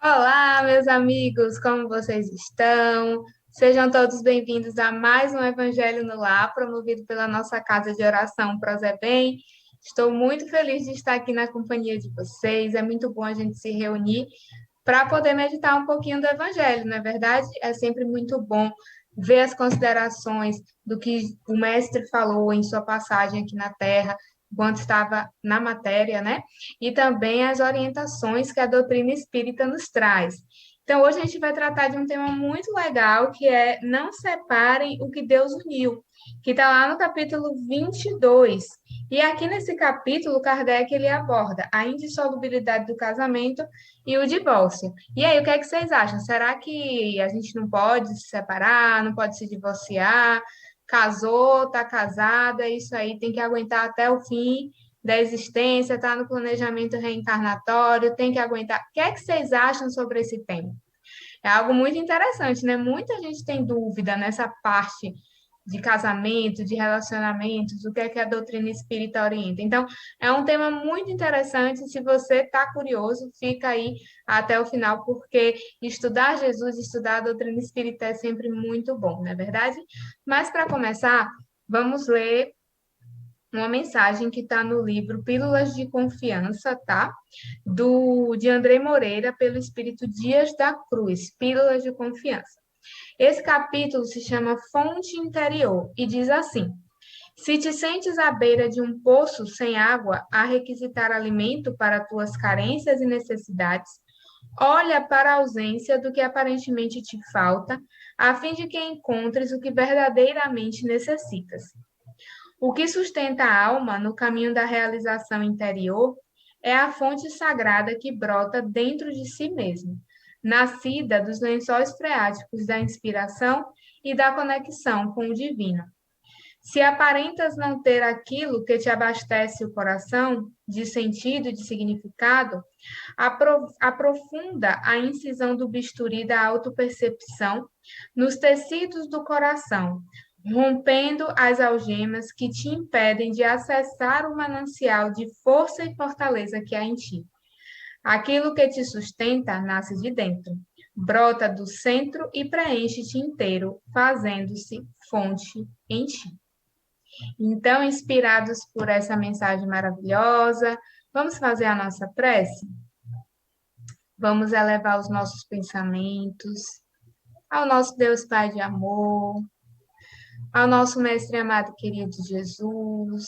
Olá, meus amigos, como vocês estão? Sejam todos bem-vindos a mais um Evangelho no Lar, promovido pela nossa casa de oração Prozebem. Estou muito feliz de estar aqui na companhia de vocês. É muito bom a gente se reunir para poder meditar um pouquinho do Evangelho, não é verdade? É sempre muito bom ver as considerações do que o mestre falou em sua passagem aqui na Terra, enquanto estava na matéria, né? E também as orientações que a doutrina espírita nos traz. Então, hoje a gente vai tratar de um tema muito legal, que é não separem o que Deus uniu, que está lá no capítulo 22. E aqui nesse capítulo, Kardec ele aborda a indissolubilidade do casamento e o divórcio. E aí, o que é que vocês acham? Será que a gente não pode se separar, não pode se divorciar? Casou, tá casado, é isso aí, tem que aguentar até o fim da existência, tá no planejamento reencarnatório, tem que aguentar. O que é que vocês acham sobre esse tema? É algo muito interessante, né? Muita gente tem dúvida nessa parte de casamento, de relacionamentos, o que é a doutrina espírita orienta. Então, é um tema muito interessante. Se você está curioso, fica aí até o final, porque estudar Jesus, estudar a doutrina espírita é sempre muito bom, não é verdade? Mas, para começar, vamos ler uma mensagem que está no livro Pílulas de Confiança, tá? De André Moreira, pelo Espírito Dias da Cruz, Pílulas de Confiança. Esse capítulo se chama Fonte Interior e diz assim: se te sentes à beira de um poço sem água a requisitar alimento para tuas carências e necessidades, olha para a ausência do que aparentemente te falta, a fim de que encontres o que verdadeiramente necessitas. O que sustenta a alma no caminho da realização interior é a fonte sagrada que brota dentro de si mesmo, nascida dos lençóis freáticos da inspiração e da conexão com o divino. Se aparentas não ter aquilo que te abastece o coração de sentido e de significado, aprofunda a incisão do bisturi da autopercepção nos tecidos do coração, rompendo as algemas que te impedem de acessar o manancial de força e fortaleza que há em ti. Aquilo que te sustenta nasce de dentro, brota do centro e preenche-te inteiro, fazendo-se fonte em ti. Então, inspirados por essa mensagem maravilhosa, vamos fazer a nossa prece? Vamos elevar os nossos pensamentos ao nosso Deus Pai de amor, ao nosso Mestre amado querido Jesus,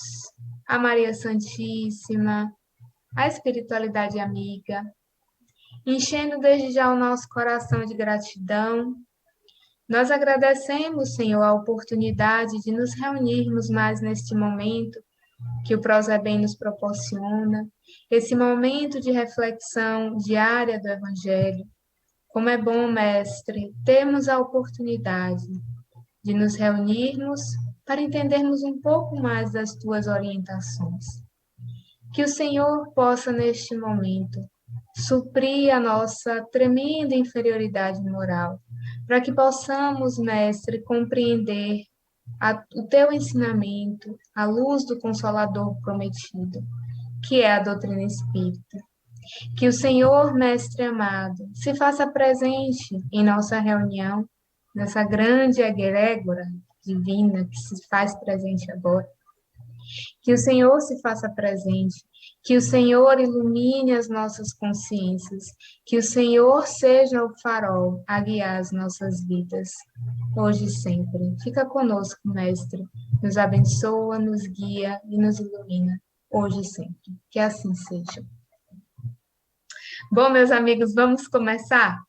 a Maria Santíssima, a espiritualidade amiga, enchendo desde já o nosso coração de gratidão. Nós agradecemos, Senhor, a oportunidade de nos reunirmos mais neste momento que o Prosebem nos proporciona, esse momento de reflexão diária do Evangelho. Como é bom, Mestre, termos a oportunidade de nos reunirmos para entendermos um pouco mais das tuas orientações. Que o Senhor possa, neste momento, suprir a nossa tremenda inferioridade moral, para que possamos, Mestre, compreender o teu ensinamento, a luz do Consolador prometido, que é a doutrina espírita. Que o Senhor, Mestre amado, se faça presente em nossa reunião, nessa grande egrégora divina que se faz presente agora. Que o Senhor se faça presente, que o Senhor ilumine as nossas consciências, que o Senhor seja o farol a guiar as nossas vidas, hoje e sempre. Fica conosco, Mestre, nos abençoa, nos guia e nos ilumina, hoje e sempre. Que assim seja. Bom, meus amigos, vamos começar?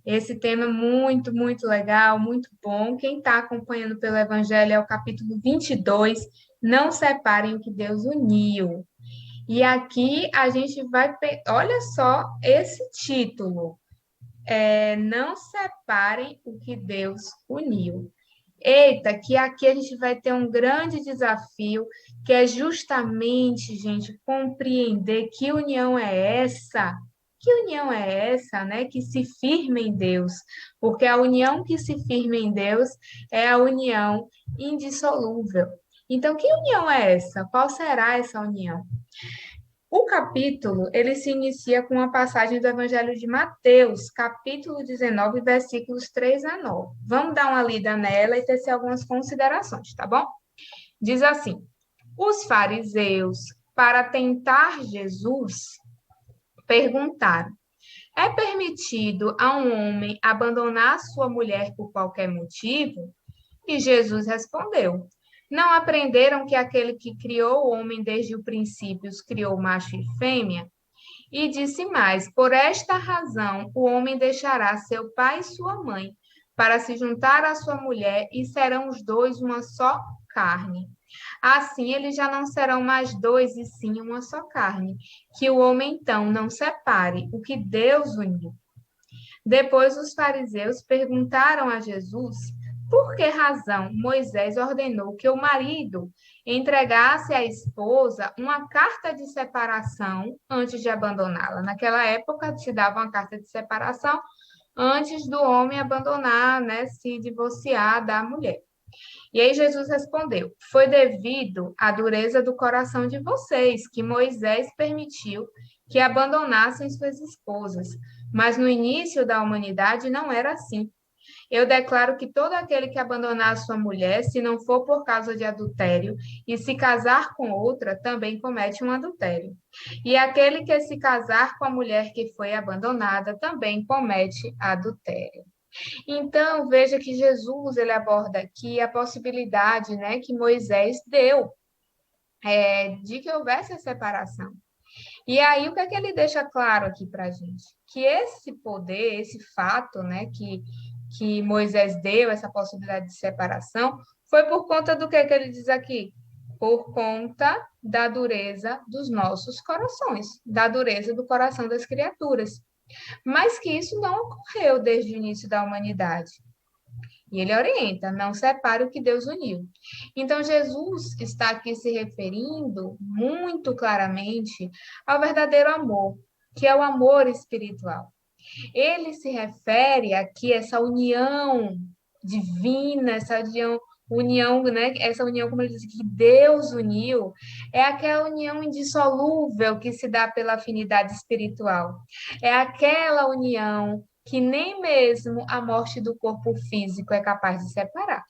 Esse tema é muito, muito legal, muito bom. Quem está acompanhando pelo Evangelho é o capítulo 22. Não separem o que Deus uniu. E aqui a gente vai. Olha só esse título: Não separem o que Deus uniu. Eita, que aqui a gente vai ter um grande desafio, que é justamente, gente, compreender que união é essa. Que união é essa, né? Que se firma em Deus, porque a união que se firma em Deus é a união indissolúvel. Então, que união é essa? Qual será essa união? O capítulo, ele se inicia com uma passagem do Evangelho de Mateus, capítulo 19, versículos 3 a 9. Vamos dar uma lida nela e tecer algumas considerações, tá bom? Diz assim: os fariseus, para tentar Jesus, perguntaram: é permitido a um homem abandonar sua mulher por qualquer motivo? E Jesus respondeu: não aprenderam que aquele que criou o homem desde o princípio os criou macho e fêmea? E disse mais: por esta razão o homem deixará seu pai e sua mãe, para se juntar à sua mulher, e serão os dois uma só carne. Assim eles já não serão mais dois, e sim uma só carne. Que o homem então não separe o que Deus uniu. Depois os fariseus perguntaram a Jesus por que razão Moisés ordenou que o marido entregasse à esposa uma carta de separação antes de abandoná-la. Naquela época, se dava uma carta de separação antes do homem abandonar, né, se divorciar da mulher. E aí Jesus respondeu: foi devido à dureza do coração de vocês que Moisés permitiu que abandonassem suas esposas. Mas no início da humanidade não era assim. Eu declaro que todo aquele que abandonar sua mulher, se não for por causa de adultério, e se casar com outra, também comete um adultério. E aquele que se casar com a mulher que foi abandonada, também comete adultério. Então, veja que Jesus ele aborda aqui a possibilidade, né, que Moisés deu de que houvesse a separação. E aí, o que é que ele deixa claro aqui para a gente? Que esse poder, esse fato, né, que Moisés deu, essa possibilidade de separação, foi por conta do que ele diz aqui? Por conta da dureza dos nossos corações, da dureza do coração das criaturas. Mas que isso não ocorreu desde o início da humanidade. E ele orienta, não separe o que Deus uniu. Então, Jesus está aqui se referindo muito claramente ao verdadeiro amor, que é o amor espiritual. Ele se refere aqui a essa união divina, essa união, né? Essa união, como ele diz, que Deus uniu, é aquela união indissolúvel que se dá pela afinidade espiritual. É aquela união que nem mesmo a morte do corpo físico é capaz de separar.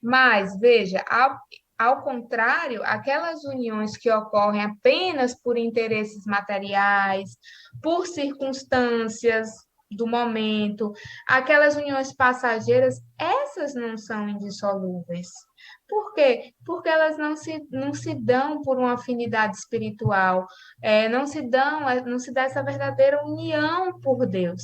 Mas, veja, ao contrário, aquelas uniões que ocorrem apenas por interesses materiais, por circunstâncias do momento, aquelas uniões passageiras, essas não são indissolúveis. Por quê? Porque elas não se dão por uma afinidade espiritual, não se dá essa verdadeira união por Deus.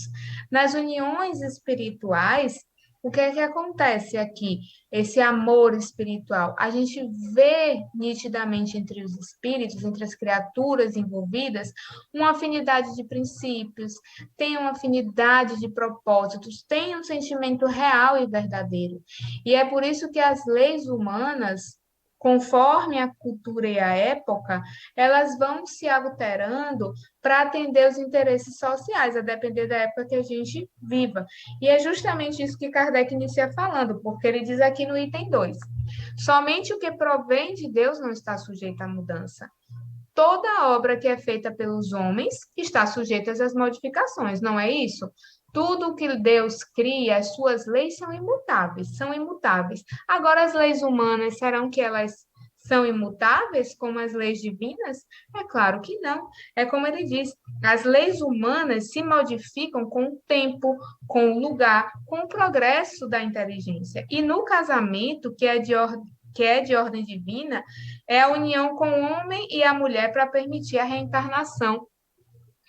Nas uniões espirituais, o que é que acontece aqui? Esse amor espiritual. A gente vê nitidamente entre os espíritos, entre as criaturas envolvidas, uma afinidade de princípios, tem uma afinidade de propósitos, tem um sentimento real e verdadeiro. E é por isso que as leis humanas, conforme a cultura e a época, elas vão se alterando para atender os interesses sociais, a depender da época que a gente viva. E é justamente isso que Kardec inicia falando, porque ele diz aqui no item 2: somente o que provém de Deus não está sujeito à mudança. Toda obra que é feita pelos homens está sujeita às modificações, não é isso? Tudo que Deus cria, as suas leis são imutáveis, são imutáveis. Agora, as leis humanas, serão que elas são imutáveis como as leis divinas? É claro que não. É como ele diz, as leis humanas se modificam com o tempo, com o lugar, com o progresso da inteligência. E no casamento, que é de ordem divina, é a união com o homem e a mulher para permitir a reencarnação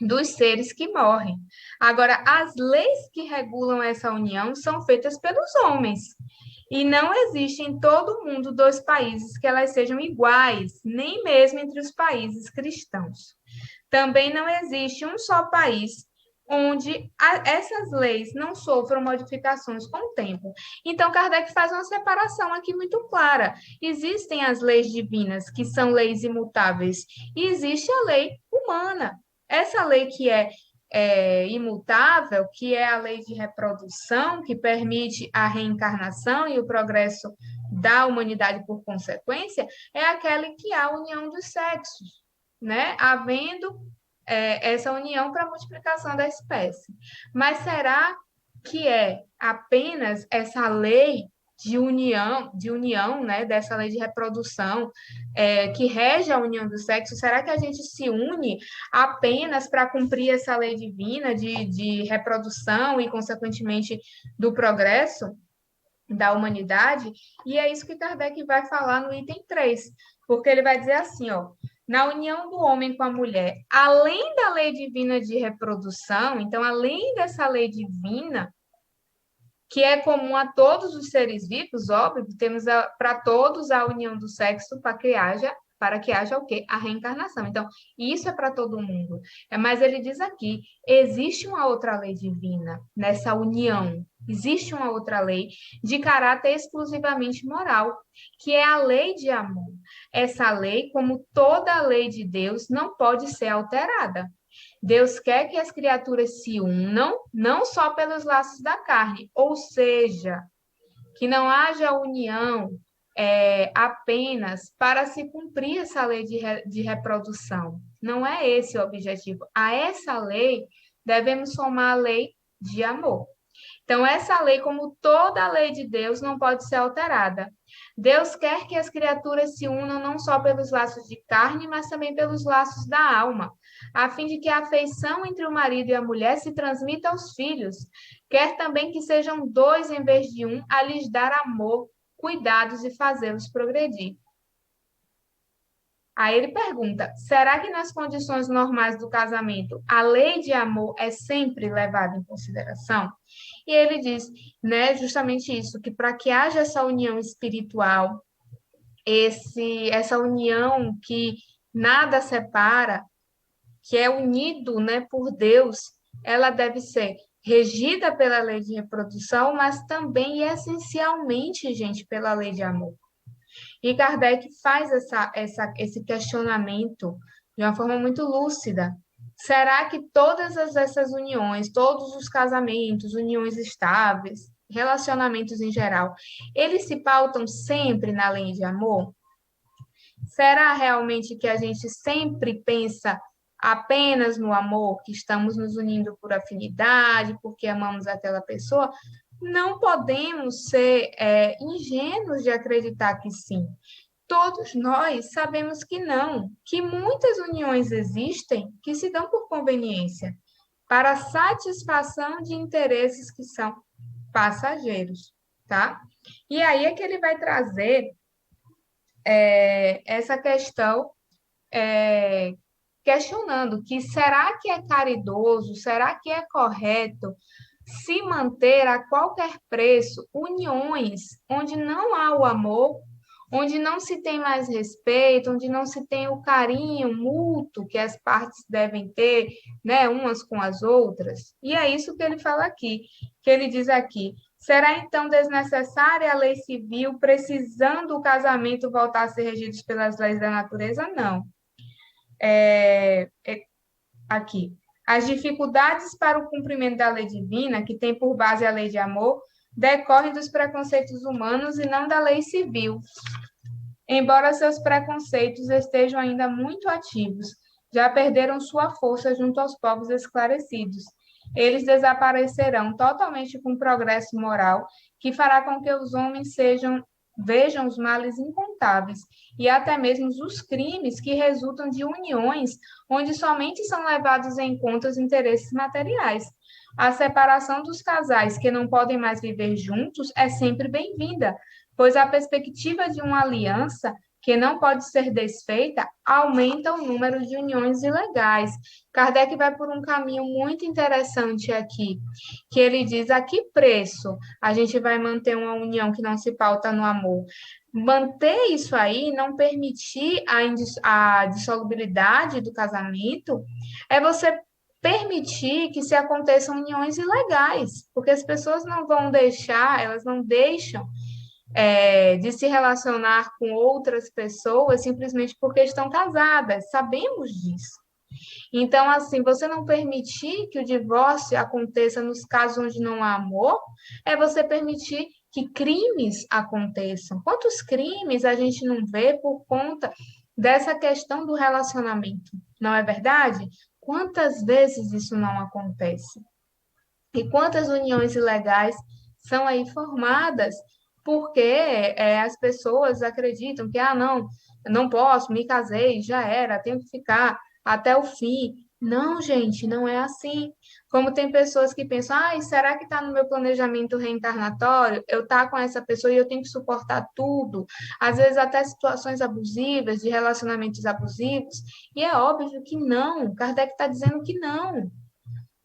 dos seres que morrem. Agora, as leis que regulam essa união são feitas pelos homens. E não existe em todo o mundo dois países que elas sejam iguais, nem mesmo entre os países cristãos. Também não existe um só país onde essas leis não sofram modificações com o tempo. Então, Kardec faz uma separação aqui muito clara. Existem as leis divinas, que são leis imutáveis, e existe a lei humana. Essa lei que é imutável, que é a lei de reprodução, que permite a reencarnação e o progresso da humanidade por consequência, é aquela em que há a união dos sexos. né, havendo essa união para a multiplicação da espécie. Mas será que é apenas essa lei de união, né, dessa lei de reprodução, que rege a união do sexo? Será que a gente se une apenas para cumprir essa lei divina de reprodução e, consequentemente, do progresso da humanidade? E é isso que Kardec vai falar no item 3, porque ele vai dizer assim, ó, na união do homem com a mulher, além da lei divina de reprodução, então, além dessa lei divina, que é comum a todos os seres vivos, óbvio, temos para todos a união do sexo para que haja o quê? A reencarnação. Então, isso é para todo mundo. Mas ele diz aqui, existe uma outra lei divina nessa união. Existe uma outra lei de caráter exclusivamente moral, que é a lei de amor. Essa lei, como toda a lei de Deus, não pode ser alterada. Deus quer que as criaturas se unam, não só pelos laços da carne, ou seja, que não haja união apenas para se cumprir essa lei de reprodução. Não é esse o objetivo. A essa lei devemos somar a lei de amor. Então, essa lei, como toda a lei de Deus, não pode ser alterada. Deus quer que as criaturas se unam não só pelos laços de carne, mas também pelos laços da alma, a fim de que a afeição entre o marido e a mulher se transmita aos filhos. Quer também que sejam dois em vez de um, a lhes dar amor, cuidados e fazê-los progredir. Aí ele pergunta: será que nas condições normais do casamento a lei de amor é sempre levada em consideração? E ele diz, né, justamente isso, que para que haja essa união espiritual, essa união que nada separa, que é unido, né, por Deus, ela deve ser regida pela lei de reprodução, mas também e essencialmente, gente, pela lei de amor. E Kardec faz esse questionamento de uma forma muito lúcida. Será que todas essas uniões, todos os casamentos, uniões estáveis, relacionamentos em geral, eles se pautam sempre na lei de amor? Será realmente que a gente sempre pensa apenas no amor, que estamos nos unindo por afinidade, porque amamos aquela pessoa? Não podemos ser ingênuos de acreditar que sim. Todos nós sabemos que não, que muitas uniões existem que se dão por conveniência, para satisfação de interesses que são passageiros, tá? E aí é que ele vai trazer essa questão, questionando que será que é caridoso, será que é correto se manter a qualquer preço uniões onde não há o amor, onde não se tem mais respeito, onde não se tem o carinho mútuo que as partes devem ter, né, umas com as outras? E é isso que ele fala aqui, que ele diz aqui: será então desnecessária a lei civil, precisando o casamento voltar a ser regido pelas leis da natureza? Não. Aqui. As dificuldades para o cumprimento da lei divina, que tem por base a lei de amor, decorrem dos preconceitos humanos e não da lei civil. Embora seus preconceitos estejam ainda muito ativos, já perderam sua força junto aos povos esclarecidos. Eles desaparecerão totalmente com o progresso moral, que fará com que os homens vejam os males incontáveis e até mesmo os crimes que resultam de uniões onde somente são levados em conta os interesses materiais. A separação dos casais que não podem mais viver juntos é sempre bem-vinda, pois a perspectiva de uma aliança que não pode ser desfeita aumenta o número de uniões ilegais. Kardec vai por um caminho muito interessante aqui, que ele diz: a que preço a gente vai manter uma união que não se pauta no amor? Manter isso aí, não permitir a dissolubilidade do casamento, é você permitir que se aconteçam uniões ilegais, porque as pessoas não vão deixar, elas não deixam de se relacionar com outras pessoas simplesmente porque estão casadas, sabemos disso. Então, assim, você não permitir que o divórcio aconteça nos casos onde não há amor, é você permitir que crimes aconteçam. Quantos crimes a gente não vê por conta dessa questão do relacionamento. Não é verdade? Quantas vezes isso não acontece? E quantas uniões ilegais são aí formadas porque as pessoas acreditam que, não, eu não posso, me casei, já era, tenho que ficar até o fim. Não, gente, não é assim. Como tem pessoas que pensam, será que está no meu planejamento reencarnatório? Eu estar com essa pessoa e eu tenho que suportar tudo, às vezes até situações abusivas, de relacionamentos abusivos, e é óbvio que não. Kardec está dizendo que não.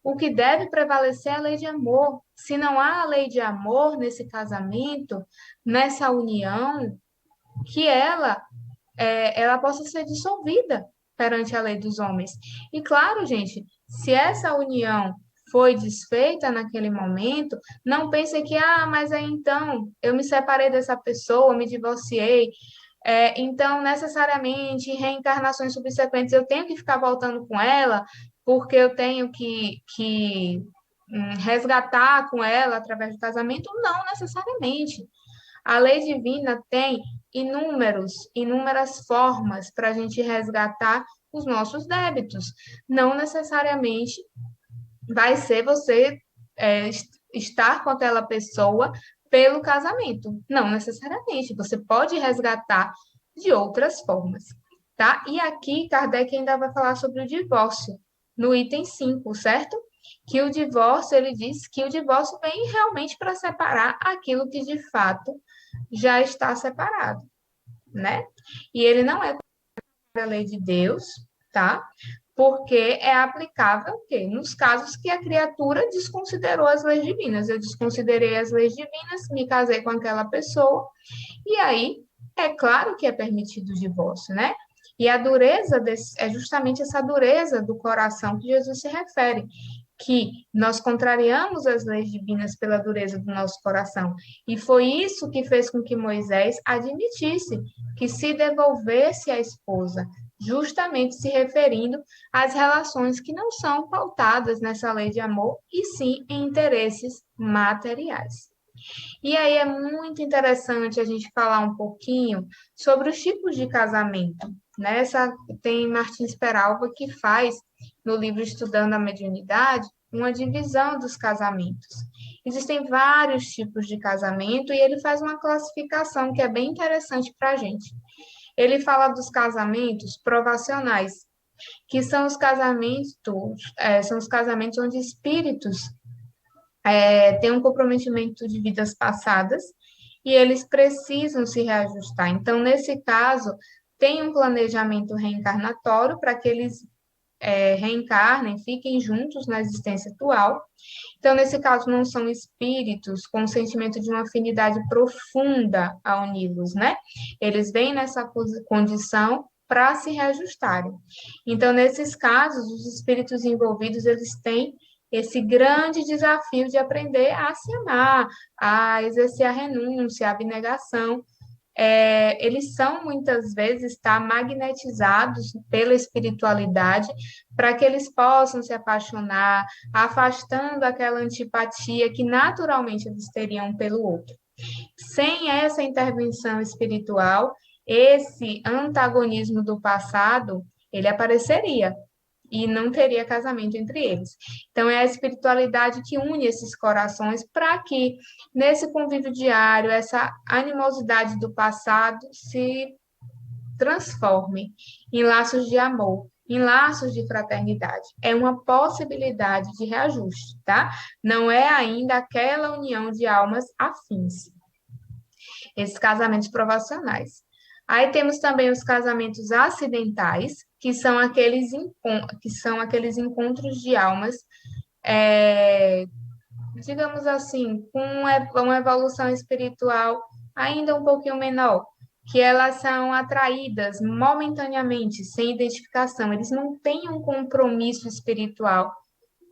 O que deve prevalecer é a lei de amor. Se não há a lei de amor nesse casamento, nessa união, que ela possa ser dissolvida perante a lei dos homens. E claro, gente, se essa união foi desfeita naquele momento, não pense que, mas aí então eu me separei dessa pessoa, me divorciei, então necessariamente em reencarnações subsequentes eu tenho que ficar voltando com ela, porque eu tenho que resgatar com ela através do casamento? Não necessariamente. A lei divina tem inúmeras formas para a gente resgatar os nossos débitos. Não necessariamente vai ser você é, estar com aquela pessoa pelo casamento. Não necessariamente. Você pode resgatar de outras formas, tá? E aqui Kardec ainda vai falar sobre o divórcio, no item 5, certo? Que o divórcio, ele diz que o divórcio vem realmente para separar aquilo que de fato já está separado, né? E ele não é a lei de Deus, tá? Porque é aplicável o quê? Nos casos que a criatura desconsiderou as leis divinas. Eu desconsiderei as leis divinas, me casei com aquela pessoa, e aí é claro que é permitido o divórcio, né? E a dureza é justamente essa dureza do coração que Jesus se refere, que nós contrariamos as leis divinas pela dureza do nosso coração. E foi isso que fez com que Moisés admitisse que se devolvesse a esposa, justamente se referindo às relações que não são pautadas nessa lei de amor, e sim em interesses materiais. E aí é muito interessante a gente falar um pouquinho sobre os tipos de casamento. Nessa tem Martins Peralva que faz no livro Estudando a Mediunidade uma divisão dos casamentos. Existem vários tipos de casamento e ele faz uma classificação que é bem interessante para a gente. Ele fala dos casamentos provacionais, que são os casamentos onde espíritos têm um comprometimento de vidas passadas e eles precisam se reajustar. Então, nesse caso, tem um planejamento reencarnatório para que eles reencarnem, fiquem juntos na existência atual. Então, nesse caso, não são espíritos com o sentimento de uma afinidade profunda a uni-los, né? Eles vêm nessa condição para se reajustarem. Então, nesses casos, os espíritos envolvidos, eles têm esse grande desafio de aprender a se amar, a exercer a renúncia, a abnegação. Eles são muitas vezes magnetizados pela espiritualidade para que eles possam se apaixonar, afastando aquela antipatia que naturalmente eles teriam pelo outro. Sem essa intervenção espiritual, esse antagonismo do passado, ele apareceria e não teria casamento entre eles. Então, é a espiritualidade que une esses corações para que, nesse convívio diário, essa animosidade do passado se transforme em laços de amor, em laços de fraternidade. É uma possibilidade de reajuste, tá? Não é ainda aquela união de almas afins, esses casamentos provacionais. Aí temos também os casamentos acidentais, que são aqueles encontros de almas, é, digamos assim, com uma evolução espiritual ainda um pouquinho menor, que elas são atraídas momentaneamente, sem identificação, eles não têm um compromisso espiritual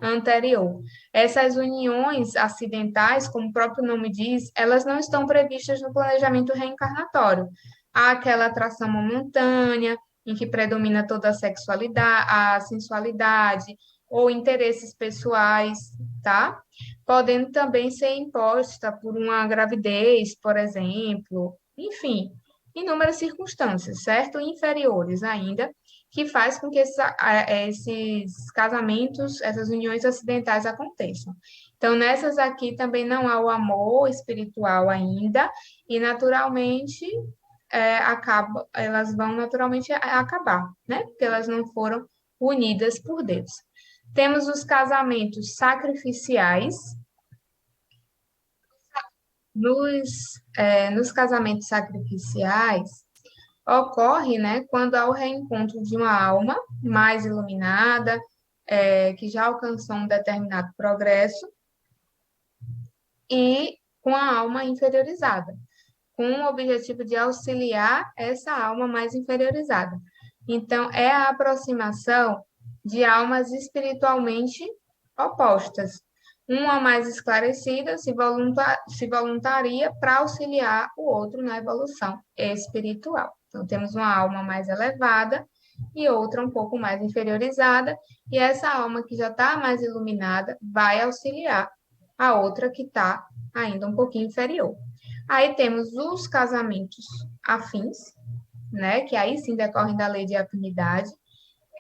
anterior. Essas uniões acidentais, como o próprio nome diz, elas não estão previstas no planejamento reencarnatório. Há aquela atração momentânea, em que predomina toda a sexualidade, a sensualidade, ou interesses pessoais, tá? Podendo também ser imposta por uma gravidez, por exemplo. Enfim, inúmeras circunstâncias, certo? Inferiores ainda, que faz com que esses casamentos, essas uniões acidentais aconteçam. Então, nessas aqui também não há o amor espiritual ainda, e naturalmente elas vão naturalmente acabar, né? Porque elas não foram unidas por Deus. Temos os casamentos sacrificiais. Nos casamentos sacrificiais, ocorre, né, quando há o reencontro de uma alma mais iluminada, que já alcançou um determinado progresso, e com a alma inferiorizada, com o objetivo de auxiliar essa alma mais inferiorizada. Então, é a aproximação de almas espiritualmente opostas. Uma mais esclarecida se voluntaria para auxiliar o outro na evolução espiritual. Então, temos uma alma mais elevada e outra um pouco mais inferiorizada, e essa alma que já está mais iluminada vai auxiliar a outra que está ainda um pouquinho inferior. Aí temos os casamentos afins, né, que aí sim decorrem da lei de afinidade.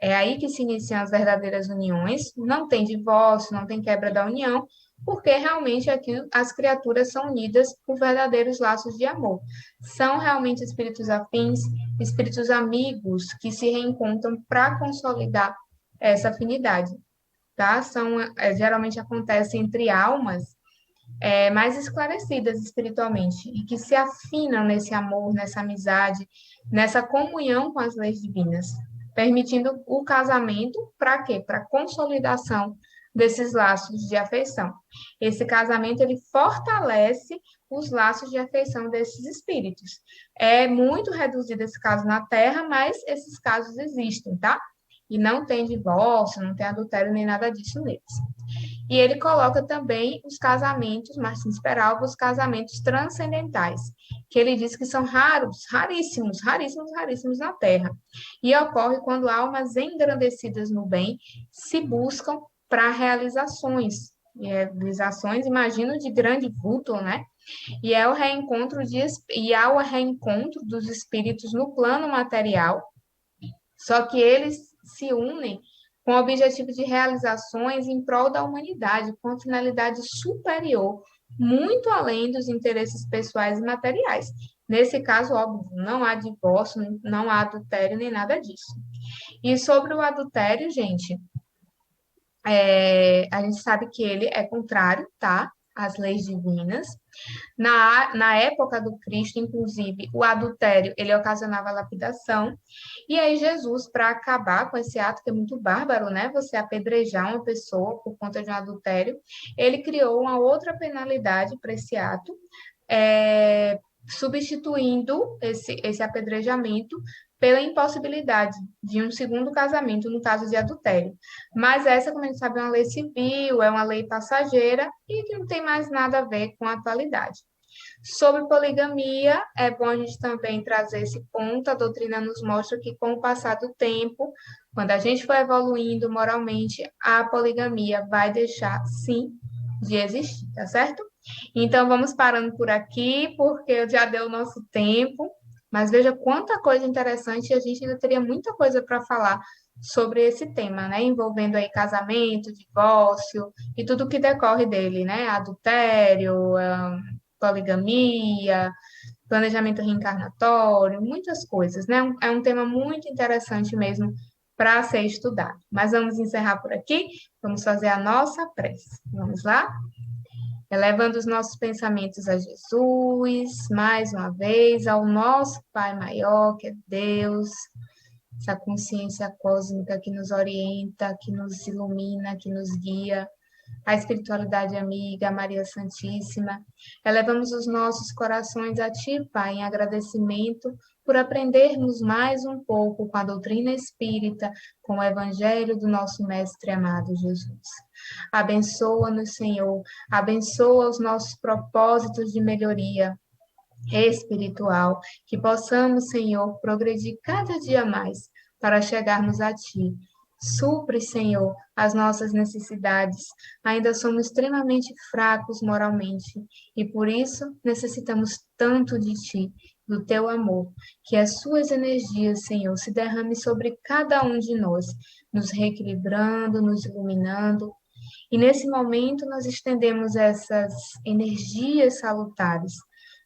É aí que se iniciam as verdadeiras uniões. Não tem divórcio, não tem quebra da união, porque realmente aqui as criaturas são unidas por verdadeiros laços de amor. São realmente espíritos afins, espíritos amigos que se reencontram para consolidar essa afinidade, tá? Geralmente acontece entre almas mais esclarecidas espiritualmente e que se afinam nesse amor, nessa amizade, nessa comunhão com as leis divinas, permitindo o casamento para quê? Para a consolidação desses laços de afeição. Esse casamento ele fortalece os laços de afeição desses espíritos. É muito reduzido esse caso na Terra, mas esses casos existem, tá? E não tem divórcio, não tem adultério nem nada disso neles. E ele coloca também os casamentos, Martins Peralva, os casamentos transcendentais, que ele diz que são raros, raríssimos, raríssimos, raríssimos na Terra. E ocorre quando almas engrandecidas no bem se buscam para realizações. Realizações, imagino, de grande vulto, né? E há o reencontro dos espíritos no plano material, só que eles se unem com o objetivo de realizações em prol da humanidade, com uma finalidade superior, muito além dos interesses pessoais e materiais. Nesse caso, óbvio, não há divórcio, não há adultério, nem nada disso. E sobre o adultério, gente, a gente sabe que ele é contrário, tá? Às leis divinas. Na época do Cristo, inclusive, o adultério, ele ocasionava lapidação. E aí Jesus, para acabar com esse ato que é muito bárbaro, né? Você apedrejar uma pessoa por conta de um adultério, ele criou uma outra penalidade para esse ato, substituindo esse apedrejamento pela impossibilidade de um segundo casamento no caso de adultério. Mas essa, como a gente sabe, é uma lei civil, é uma lei passageira e que não tem mais nada a ver com a atualidade. Sobre poligamia, é bom a gente também trazer esse ponto. A doutrina nos mostra que, com o passar do tempo, quando a gente for evoluindo moralmente, a poligamia vai deixar, sim, de existir, tá certo? Então, vamos parando por aqui, porque já deu o nosso tempo. Mas veja quanta coisa interessante, e a gente ainda teria muita coisa para falar sobre esse tema, né? Envolvendo aí casamento, divórcio e tudo que decorre dele, né? Adultério, poligamia, planejamento reencarnatório, muitas coisas, né? É um tema muito interessante mesmo para ser estudado. Mas vamos encerrar por aqui, vamos fazer a nossa prece. Vamos lá? Elevando os nossos pensamentos a Jesus, mais uma vez, ao nosso Pai maior, que é Deus, essa consciência cósmica que nos orienta, que nos ilumina, que nos guia, a espiritualidade amiga, a Maria Santíssima. Elevamos os nossos corações a Ti, Pai, em agradecimento por aprendermos mais um pouco com a doutrina espírita, com o Evangelho do nosso Mestre amado Jesus. Abençoa-nos, Senhor, abençoa os nossos propósitos de melhoria espiritual, que possamos, Senhor, progredir cada dia mais para chegarmos a Ti. Supre, Senhor, as nossas necessidades. Ainda somos extremamente fracos moralmente e por isso necessitamos tanto de Ti. do teu amor, que as suas energias, Senhor, se derrame sobre cada um de nós, nos reequilibrando, nos iluminando. E nesse momento nós estendemos essas energias salutares,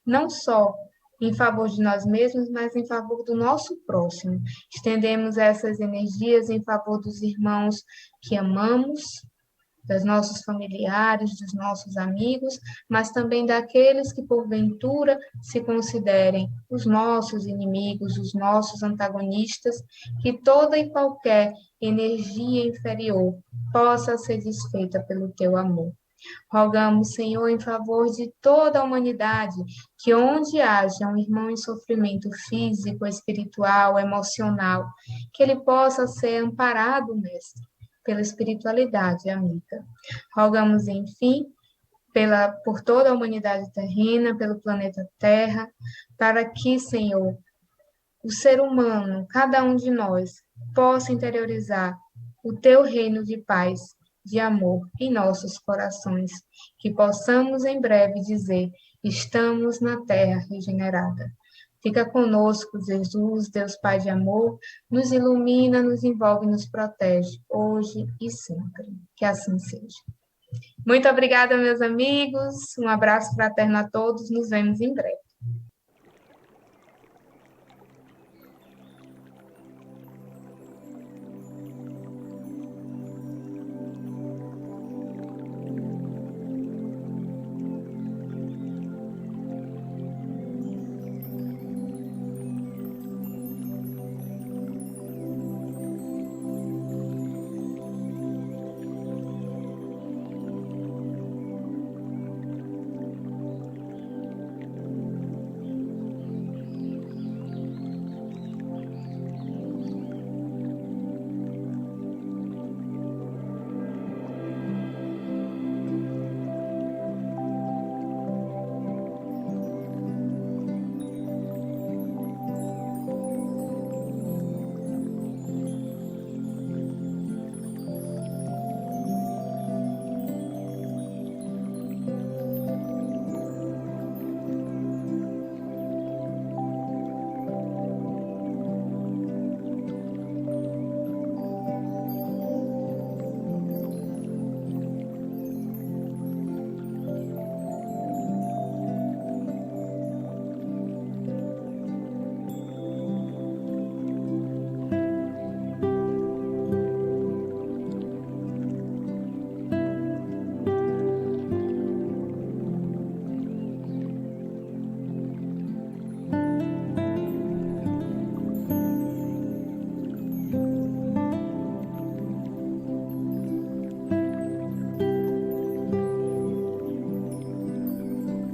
não só em favor de nós mesmos, mas em favor do nosso próximo. Estendemos essas energias em favor dos irmãos que amamos, dos nossos familiares, dos nossos amigos, mas também daqueles que porventura se considerem os nossos inimigos, os nossos antagonistas, que toda e qualquer energia inferior possa ser desfeita pelo teu amor. Rogamos, Senhor, em favor de toda a humanidade, que onde haja um irmão em sofrimento físico, espiritual, emocional, que ele possa ser amparado, Mestre, pela espiritualidade amiga. Rogamos, enfim, por toda a humanidade terrena, pelo planeta Terra, para que, Senhor, o ser humano, cada um de nós, possa interiorizar o teu reino de paz, de amor em nossos corações, que possamos em breve dizer: estamos na terra regenerada. Fica conosco, Jesus, Deus Pai de amor, nos ilumina, nos envolve, nos protege, hoje e sempre. Que assim seja. Muito obrigada, meus amigos. Um abraço fraterno a todos. Nos vemos em breve.